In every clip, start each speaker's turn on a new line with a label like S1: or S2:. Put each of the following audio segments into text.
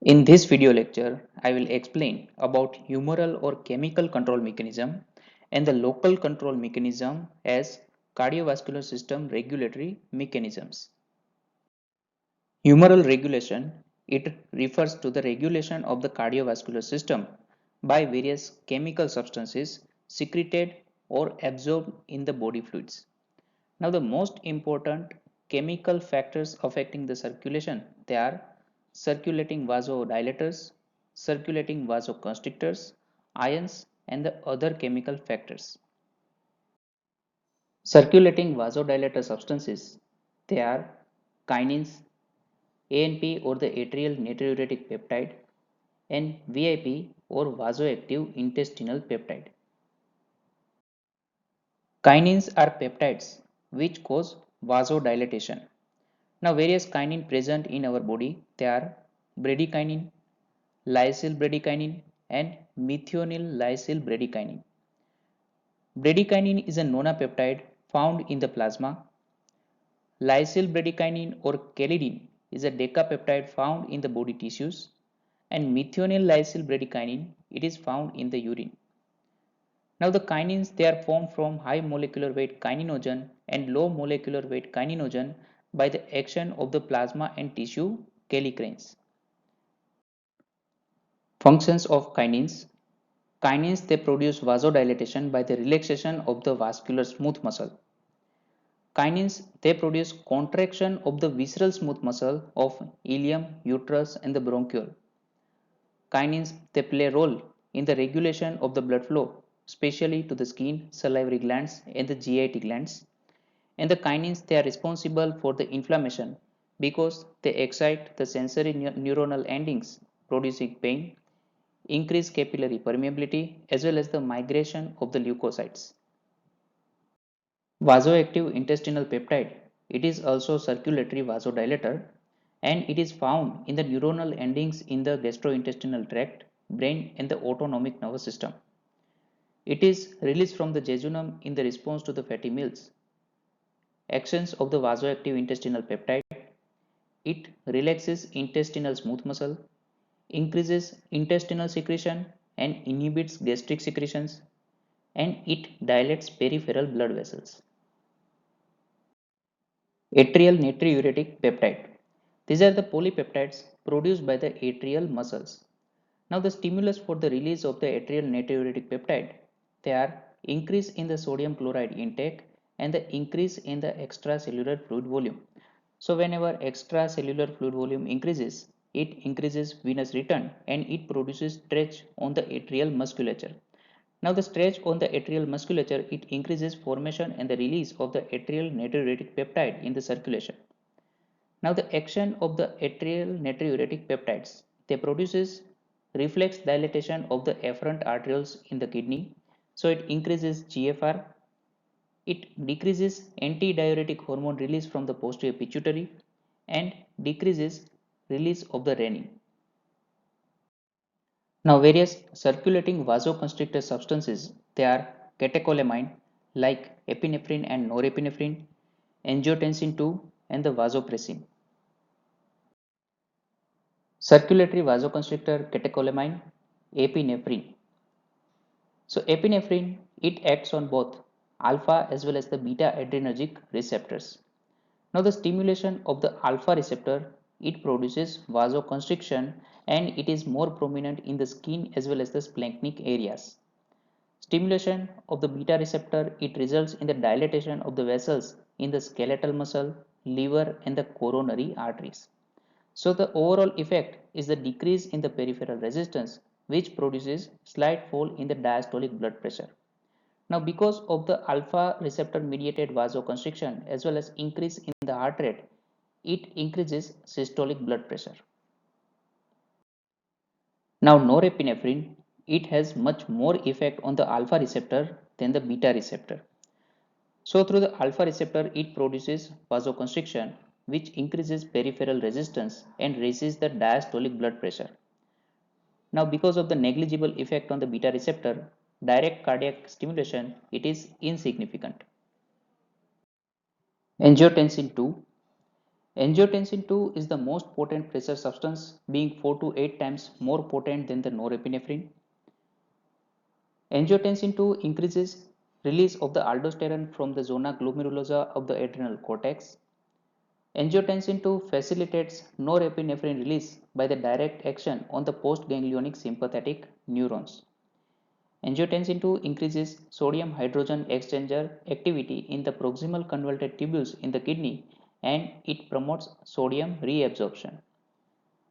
S1: In this video lecture, I will explain about humoral or chemical control mechanism and the local control mechanism as cardiovascular system regulatory mechanisms. Humoral regulation, it refers to the regulation of the cardiovascular system by various chemical substances secreted or absorbed in the body fluids. Now, the most important chemical factors affecting the circulation, they are circulating vasodilators, circulating vasoconstrictors, ions, and the other chemical factors. Circulating vasodilator substances, they are kinins, ANP or the atrial natriuretic peptide, and VIP or vasoactive intestinal peptide. Kinins are peptides which cause vasodilatation. Now, various kinin present in our body, they are bradykinin, lysyl bradykinin, and methionine lysyl bradykinin. Bradykinin is a nonapeptide found in the plasma. Lysyl bradykinin or calidin is a decapeptide found in the body tissues, and methionine lysyl bradykinin it is found in the urine. Now the kinins they are formed from high molecular weight kininogen and low molecular weight kininogen by the action of the plasma and tissue kallikreins. Functions of kinins. Kinins they produce vasodilatation by the relaxation of the vascular smooth muscle. Kinins they produce contraction of the visceral smooth muscle of ileum, uterus and the bronchiole. Kinins they play a role in the regulation of the blood flow, especially to the skin, salivary glands and the GIT glands. And the kinins they are responsible for the inflammation because they excite the sensory neuronal endings producing pain, increase capillary permeability as well as the migration of the leukocytes. Vasoactive intestinal peptide, it is also circulatory vasodilator and it is found in the neuronal endings in the gastrointestinal tract, brain and the autonomic nervous system. It is released from the jejunum in the response to the fatty meals. Actions of the vasoactive intestinal peptide, it relaxes intestinal smooth muscle, increases intestinal secretion and inhibits gastric secretions, and it dilates peripheral blood vessels. Atrial natriuretic peptide. These are the polypeptides produced by the atrial muscles. Now the stimulus for the release of the atrial natriuretic peptide, they are increase in the sodium chloride intake and the increase in the extracellular fluid volume. So whenever extracellular fluid volume increases, it increases venous return and it produces stretch on the atrial musculature. Now the stretch on the atrial musculature, it increases formation and the release of the atrial natriuretic peptide in the circulation. Now the action of the atrial natriuretic peptides, they produces reflex dilatation of the afferent arterioles in the kidney. So it increases GFR, it decreases antidiuretic hormone release from the posterior pituitary and decreases release of the renin. Now various circulating vasoconstrictor substances, they are catecholamine like epinephrine and norepinephrine, angiotensin II and the vasopressin. Circulatory vasoconstrictor catecholamine, epinephrine. So epinephrine, it acts on both alpha as well as the beta adrenergic receptors. Now the stimulation of the alpha receptor, it produces vasoconstriction and it is more prominent in the skin as well as the splanchnic areas. Stimulation of the beta receptor, it results in the dilatation of the vessels in the skeletal muscle, liver and the coronary arteries. So the overall effect is the decrease in the peripheral resistance which produces slight fall in the diastolic blood pressure. Now because of the alpha receptor mediated vasoconstriction as well as increase in the heart rate, it increases systolic blood pressure. Now norepinephrine, it has much more effect on the alpha receptor than the beta receptor. So through the alpha receptor, it produces vasoconstriction which increases peripheral resistance and raises the diastolic blood pressure. Now because of the negligible effect on the beta receptor, direct cardiac stimulation, it is insignificant. Angiotensin II. Angiotensin 2 is the most potent pressure substance, being 4 to 8 times more potent than the norepinephrine. Angiotensin 2 increases release of the aldosterone from the zona glomerulosa of the adrenal cortex. Angiotensin 2 facilitates norepinephrine release by the direct action on the postganglionic sympathetic neurons. Angiotensin 2 increases sodium hydrogen exchanger activity in the proximal convoluted tubules in the kidney, and it promotes sodium reabsorption.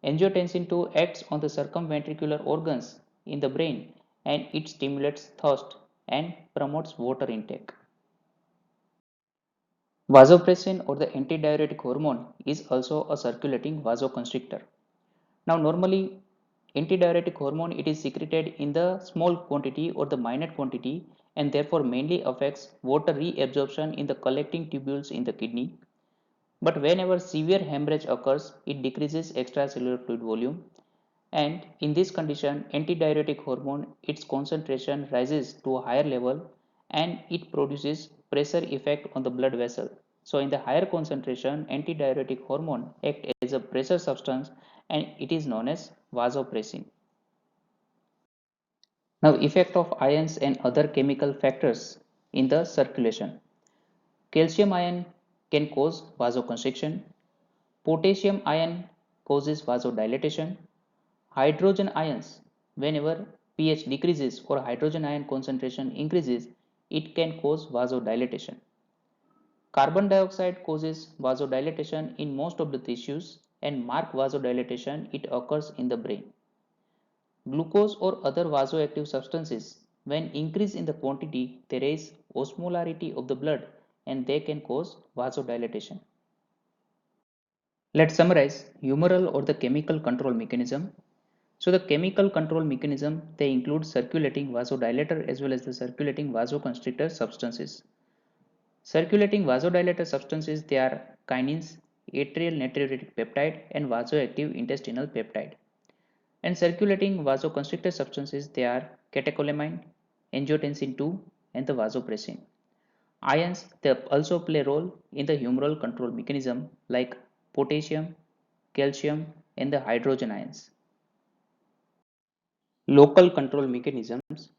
S1: Angiotensin 2 acts on the circumventricular organs in the brain, and it stimulates thirst and promotes water intake. Vasopressin, or the antidiuretic hormone, is also a circulating vasoconstrictor. Now normally antidiuretic hormone, it is secreted in the small quantity or the minute quantity, and therefore mainly affects water reabsorption in the collecting tubules in the kidney. But whenever severe hemorrhage occurs, it decreases extracellular fluid volume, and in this condition antidiuretic hormone, its concentration rises to a higher level and it produces pressure effect on the blood vessel. So in the higher concentration, antidiuretic hormone act as a pressure substance, and it is known as vasopressin. Now effect of ions and other chemical factors in the circulation. Calcium ion can cause vasoconstriction. Potassium ion causes vasodilatation. Hydrogen ions, whenever pH decreases or hydrogen ion concentration increases, it can cause vasodilatation. Carbon dioxide causes vasodilatation in most of the tissues, and marked vasodilatation it occurs in the brain. Glucose or other vasoactive substances, when increase in the quantity, they raise osmolarity of the blood and they can cause vasodilatation. Let's summarize humoral or the chemical control mechanism. So the chemical control mechanism, they include circulating vasodilator as well as the circulating vasoconstrictor substances. Circulating vasodilator substances, they are kinins, atrial natriuretic peptide and vasoactive intestinal peptide. And circulating vasoconstrictor substances, they are catecholamine, angiotensin 2 and the vasopressin. Ions, they also play a role in the humoral control mechanism like potassium, calcium and the hydrogen ions. Local control mechanisms.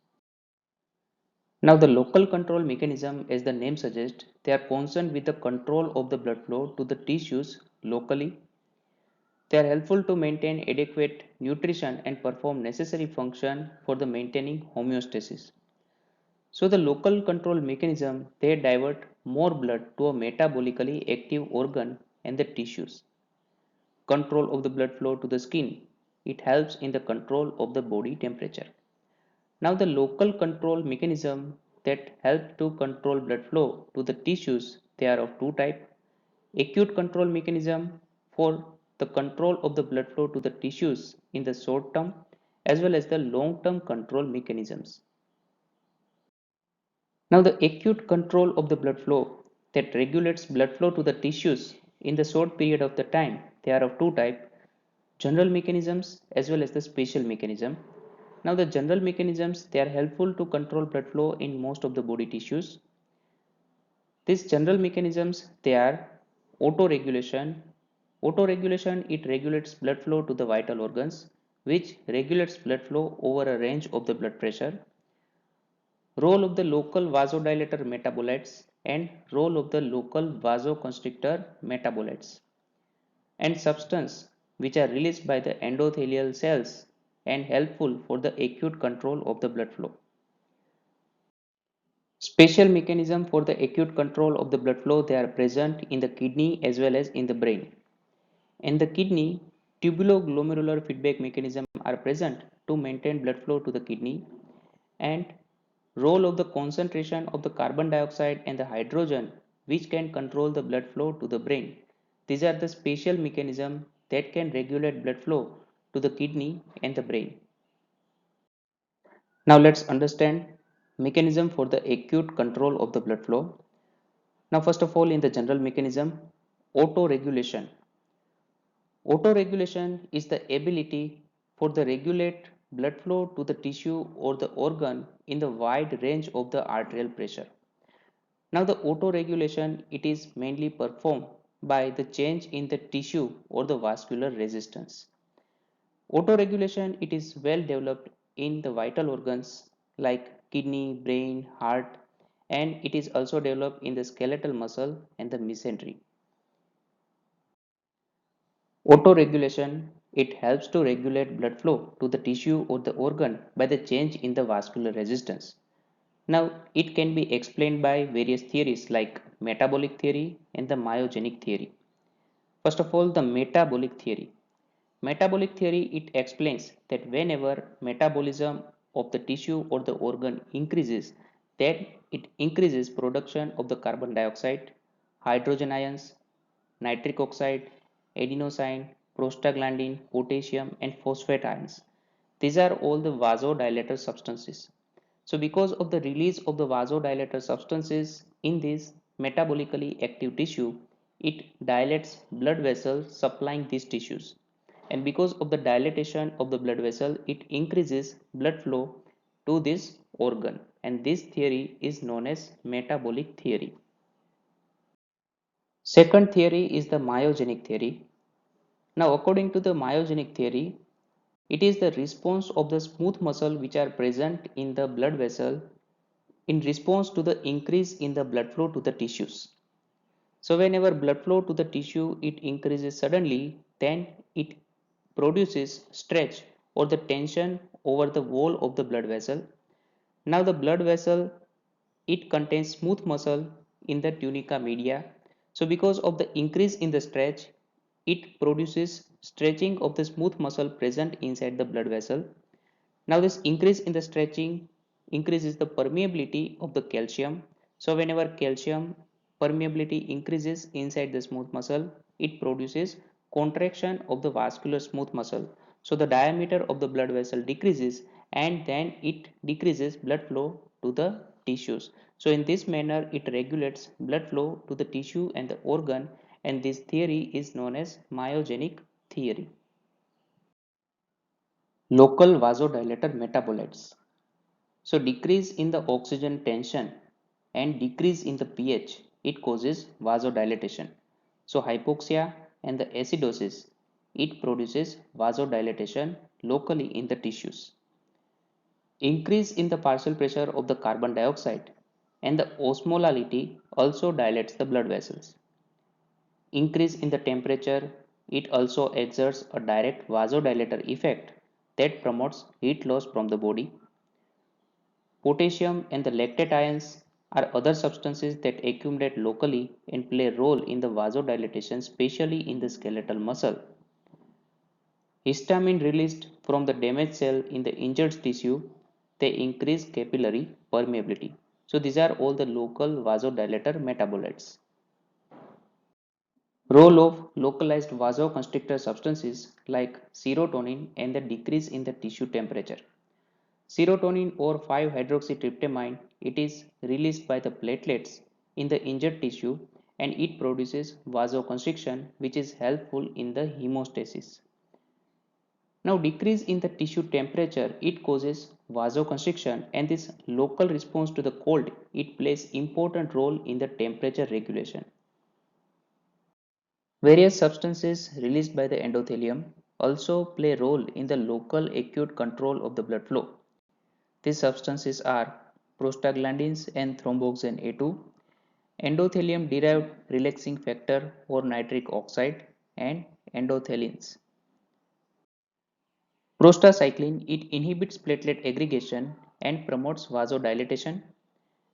S1: Now the local control mechanism, as the name suggests, they are concerned with the control of the blood flow to the tissues locally. They are helpful to maintain adequate nutrition and perform necessary function for the maintaining homeostasis. So the local control mechanism, they divert more blood to a metabolically active organ and the tissues. Control of the blood flow to the skin. It helps in the control of the body temperature. Now the local control mechanism that help to control blood flow to the tissues, they are of two types. Acute control mechanism for the control of the blood flow to the tissues in the short term, as well as the long term control mechanisms. Now the acute control of the blood flow that regulates blood flow to the tissues in the short period of the time, they are of two types: general mechanisms as well as the special mechanism. Now the general mechanisms, they are helpful to control blood flow in most of the body tissues. These general mechanisms, they are autoregulation. Autoregulation, it regulates blood flow to the vital organs, which regulates blood flow over a range of the blood pressure. Role of the local vasodilator metabolites and role of the local vasoconstrictor metabolites. And substance which are released by the endothelial cells and helpful for the acute control of the blood flow. Special mechanism for the acute control of the blood flow, they are present in the kidney as well as in the brain. In the kidney, tubuloglomerular feedback mechanism are present to maintain blood flow to the kidney, and role of the concentration of the carbon dioxide and the hydrogen which can control the blood flow to the brain. These are the special mechanism that can regulate blood flow to the kidney and the brain. Now let's understand mechanism for the acute control of the blood flow. Now first of all, in the general mechanism, autoregulation. Autoregulation is the ability for the regulate blood flow to the tissue or the organ in the wide range of the arterial pressure. Now the autoregulation, it is mainly performed by the change in the tissue or the vascular resistance. Autoregulation it is well developed in the vital organs like kidney, brain, heart, and it is also developed in the skeletal muscle and the mesentery. Autoregulation it helps to regulate blood flow to the tissue or the organ by the change in the vascular resistance. Now, it can be explained by various theories like metabolic theory and the myogenic theory. First of all, the metabolic theory. Metabolic theory it explains that whenever metabolism of the tissue or the organ increases, then it increases production of the carbon dioxide, hydrogen ions, nitric oxide, adenosine, prostaglandin, potassium, and phosphate ions. These are all the vasodilator substances. So, because of the release of the vasodilator substances in this metabolically active tissue, it dilates blood vessels supplying these tissues. And because of the dilatation of the blood vessel, it increases blood flow to this organ. And this theory is known as metabolic theory. Second theory is the myogenic theory. Now, according to the myogenic theory, it is the response of the smooth muscle which are present in the blood vessel in response to the increase in the blood flow to the tissues. So whenever blood flow to the tissue it increases suddenly, then it produces stretch or the tension over the wall of the blood vessel. Now the blood vessel it contains smooth muscle in the tunica media. So because of the increase in the stretch, it produces stretching of the smooth muscle present inside the blood vessel. Now this increase in the stretching increases the permeability of the calcium. So whenever calcium permeability increases inside the smooth muscle, it produces contraction of the vascular smooth muscle. So the diameter of the blood vessel decreases and then it decreases blood flow to the tissues. So in this manner it regulates blood flow to the tissue and the organ, and this theory is known as myogenic theory. Local vasodilator metabolites. So decrease in the oxygen tension and decrease in the pH, it causes vasodilatation. So hypoxia and the acidosis, it produces vasodilatation locally in the tissues. Increase in the partial pressure of the carbon dioxide and the osmolality also dilates the blood vessels. Increase in the temperature, it also exerts a direct vasodilator effect that promotes heat loss from the body. Potassium and the lactate ions are other substances that accumulate locally and play a role in the vasodilatation, especially in the skeletal muscle. Histamine released from the damaged cell in the injured tissue, they increase capillary permeability. So these are all the local vasodilator metabolites. Role of localized vasoconstrictor substances like serotonin and the decrease in the tissue temperature. Serotonin or 5-hydroxytryptamine it is released by the platelets in the injured tissue and it produces vasoconstriction which is helpful in the hemostasis. Now decrease in the tissue temperature it causes vasoconstriction, and this local response to the cold it plays important role in the temperature regulation. Various substances released by the endothelium also play a role in the local acute control of the blood flow. These substances are prostaglandins and thromboxane A2, endothelium derived relaxing factor or nitric oxide, and endothelins. Prostacyclin it inhibits platelet aggregation and promotes vasodilatation,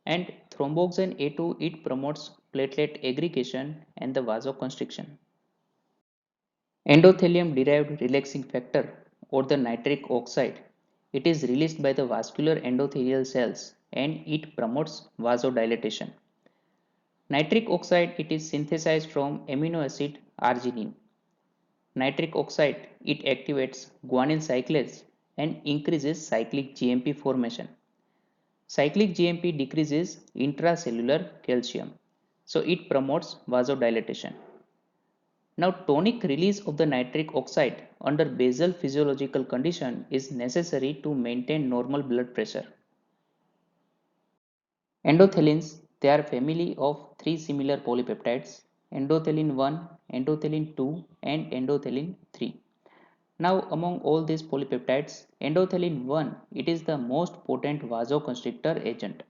S1: and thromboxane A2 it promotes platelet aggregation and the vasoconstriction. Endothelium derived relaxing factor or the nitric oxide it is released by the vascular endothelial cells and it promotes vasodilatation. Nitric oxide it is synthesized from amino acid arginine. Nitric oxide it activates guanine cyclase and increases cyclic GMP formation. Cyclic GMP decreases intracellular calcium, so it promotes vasodilatation. Now tonic release of the nitric oxide under basal physiological condition is necessary to maintain normal blood pressure. Endothelins, they are a family of three similar polypeptides endothelin 1, endothelin 2, and endothelin 3. Now, among all these polypeptides, endothelin 1 it is the most potent vasoconstrictor agent.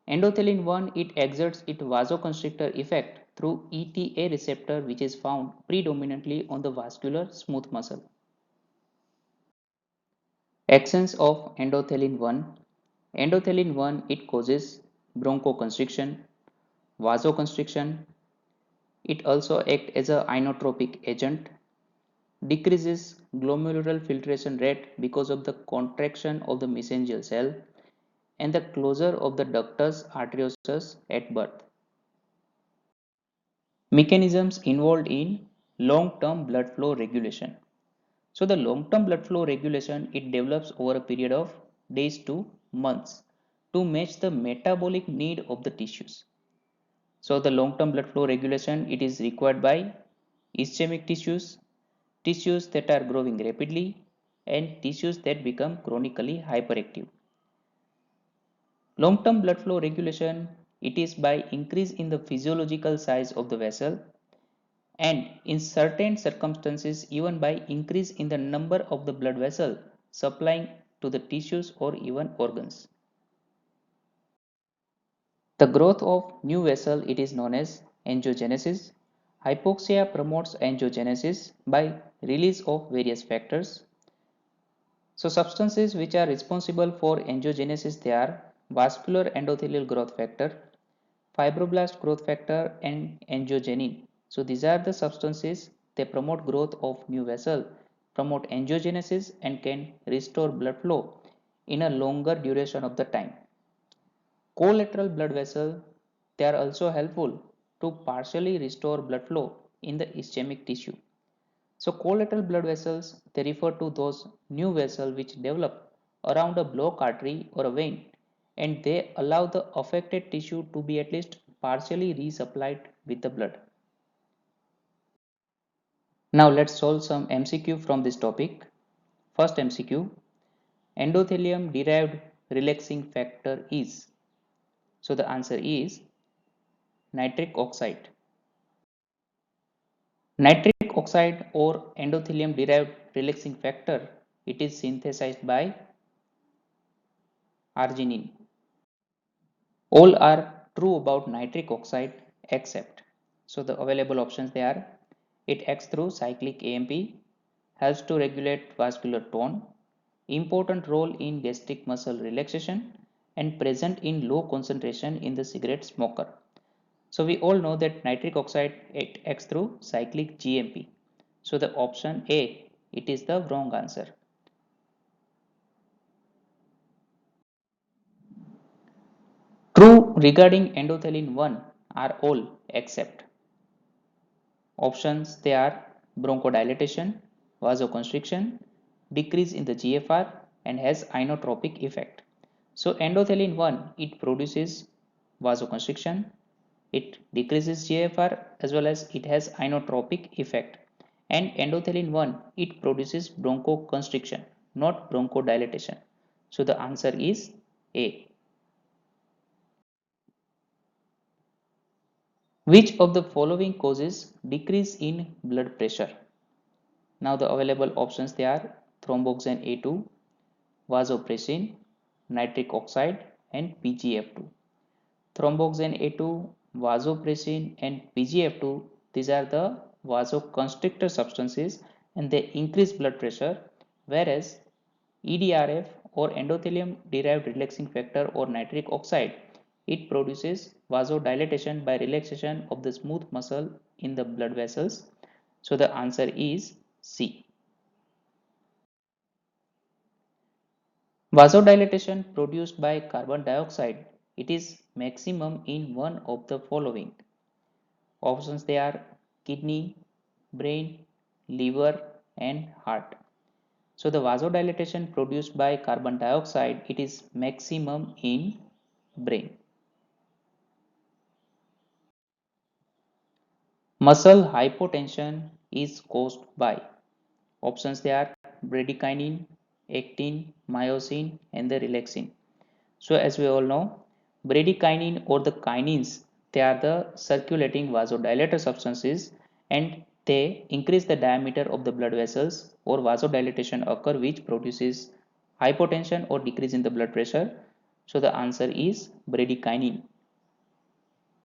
S1: Endothelin 1 it exerts its vasoconstrictor effect through ETA receptor which is found predominantly on the vascular smooth muscle. Actions of endothelin 1. Endothelin 1 it causes bronchoconstriction, vasoconstriction. It also acts as a inotropic agent, decreases glomerular filtration rate because of the contraction of the mesangial cell and the closure of the ductus arteriosus at birth. Mechanisms involved in long-term blood flow regulation. So the long-term blood flow regulation it develops over a period of days to months to match the metabolic need of the tissues. So the long-term blood flow regulation it is required by ischemic tissues, tissues that are growing rapidly, and tissues that become chronically hyperactive. Long-term blood flow regulation it is by increase in the physiological size of the vessel and in certain circumstances even by increase in the number of the blood vessel supplying to the tissues or even organs. The growth of new vessel it is known as angiogenesis. Hypoxia promotes angiogenesis by release of various factors. So substances which are responsible for angiogenesis they are vascular endothelial growth factor, fibroblast growth factor and angiogenin. So these are the substances they promote growth of new vessel, promote angiogenesis and can restore blood flow in a longer duration of the time. Collateral blood vessels they are also helpful to partially restore blood flow in the ischemic tissue. So collateral blood vessels they refer to those new vessels which develop around a blocked artery or a vein and they allow the affected tissue to be at least partially resupplied with the blood. Now let's solve some MCQ from this topic. First MCQ, endothelium derived relaxing factor is. So the answer is nitric oxide. Nitric oxide or endothelium derived relaxing factor it is synthesized by arginine. All are true about nitric oxide except. So the available options they are it acts through cyclic AMP, helps to regulate vascular tone, important role in gastric muscle relaxation and present in low concentration in the cigarette smoker. So we all know that nitric oxide it acts through cyclic GMP. So the option A it is the wrong answer. True regarding endothelin 1 are all except. Options they are bronchodilation, vasoconstriction, decrease in the GFR and has inotropic effect. So endothelin 1 it produces vasoconstriction, it decreases GFR as well as it has inotropic effect. And endothelin 1 it produces bronchoconstriction, not bronchodilation. So the answer is A. Which of the following causes decrease in blood pressure? Now the available options they are thromboxane A2, vasopressin, nitric oxide and PGF2. Thromboxane A2, vasopressin and PGF2 these are the vasoconstrictor substances and they increase blood pressure whereas EDRF or endothelium derived relaxing factor or nitric oxide it produces vasodilatation by relaxation of the smooth muscle in the blood vessels. So the answer is C. Vasodilatation produced by carbon dioxide it is maximum in one of the following. Options they are kidney, brain, liver and heart. So the vasodilatation produced by carbon dioxide it is maximum in brain. Muscle hypotension is caused by. Options they are bradykinin, actin, myosin and the relaxin. So as we all know, bradykinin or the kinins They are the circulating vasodilator substances and they increase the diameter of the blood vessels or vasodilatation occur which produces hypotension or decrease in the blood pressure. So the answer is bradykinin.